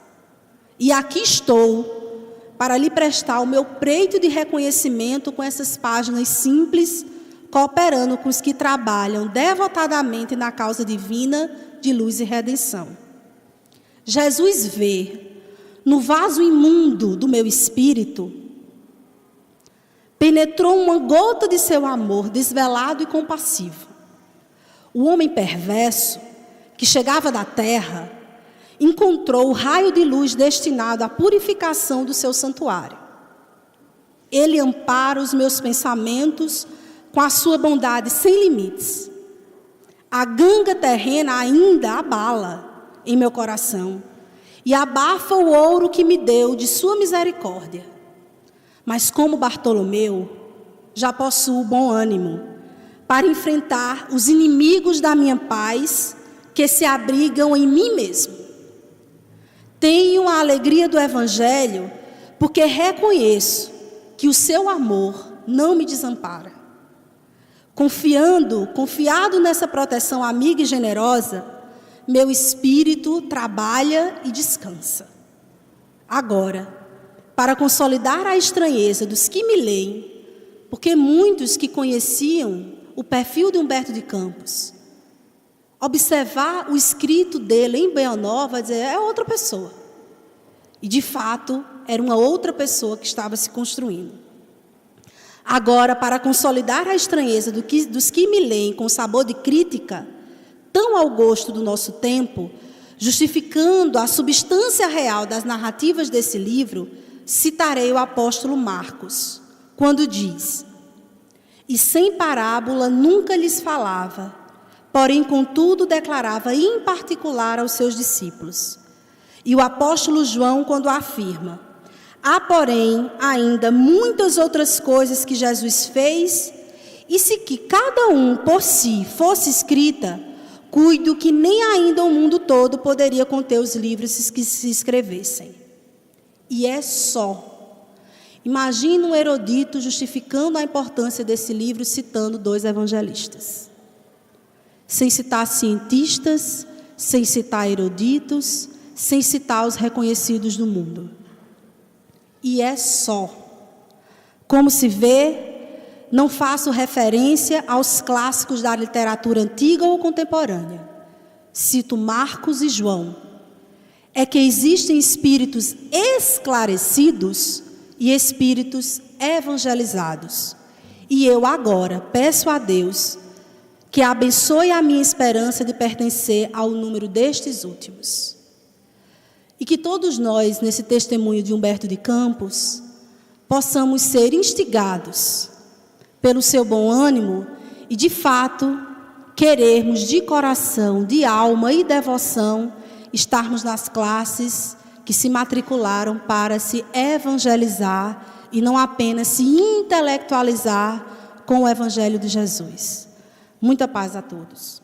E aqui estou, para lhe prestar o meu preito de reconhecimento com essas páginas simples, cooperando com os que trabalham devotadamente na causa divina de luz e redenção. Jesus vê, no vaso imundo do meu espírito, penetrou uma gota de seu amor desvelado e compassivo. O homem perverso, que chegava da terra, encontrou o raio de luz destinado à purificação do seu santuário. Ele ampara os meus pensamentos com a sua bondade sem limites. A ganga terrena ainda abala em meu coração, e abafa o ouro que me deu de sua misericórdia. Mas como Bartolomeu, já possuo bom ânimo para enfrentar os inimigos da minha paz que se abrigam em mim mesmo. Tenho a alegria do Evangelho porque reconheço que o seu amor não me desampara. Confiado nessa proteção amiga e generosa, meu espírito trabalha e descansa. Agora, para consolidar a estranheza dos que me leem, porque muitos que conheciam o perfil de Humberto de Campos, observar o escrito dele em Boa Nova, dizer, é outra pessoa. E, de fato, era uma outra pessoa que estava se construindo. Agora, para consolidar a estranheza dos que me leem com sabor de crítica, tão ao gosto do nosso tempo, justificando a substância real das narrativas desse livro, citarei o apóstolo Marcos, quando diz: e sem parábola nunca lhes falava, porém, contudo, declarava em particular aos seus discípulos. E o apóstolo João, quando afirma: há, porém, ainda muitas outras coisas que Jesus fez, e se que cada um por si fosse escrita, cuido que nem ainda o mundo todo poderia conter os livros que se escrevessem. E é só. Imagina um erudito justificando a importância desse livro, citando 2 evangelistas. Sem citar cientistas, sem citar eruditos, sem citar os reconhecidos do mundo. E é só. Como se vê, não faço referência aos clássicos da literatura antiga ou contemporânea. Cito Marcos e João. É que existem espíritos esclarecidos e espíritos evangelizados. E eu agora peço a Deus que abençoe a minha esperança de pertencer ao número destes últimos. E que todos nós, nesse testemunho de Humberto de Campos, possamos ser instigados pelo seu bom ânimo e, de fato, querermos de coração, de alma e devoção, estarmos nas classes que se matricularam para se evangelizar e não apenas se intelectualizar com o Evangelho de Jesus. Muita paz a todos.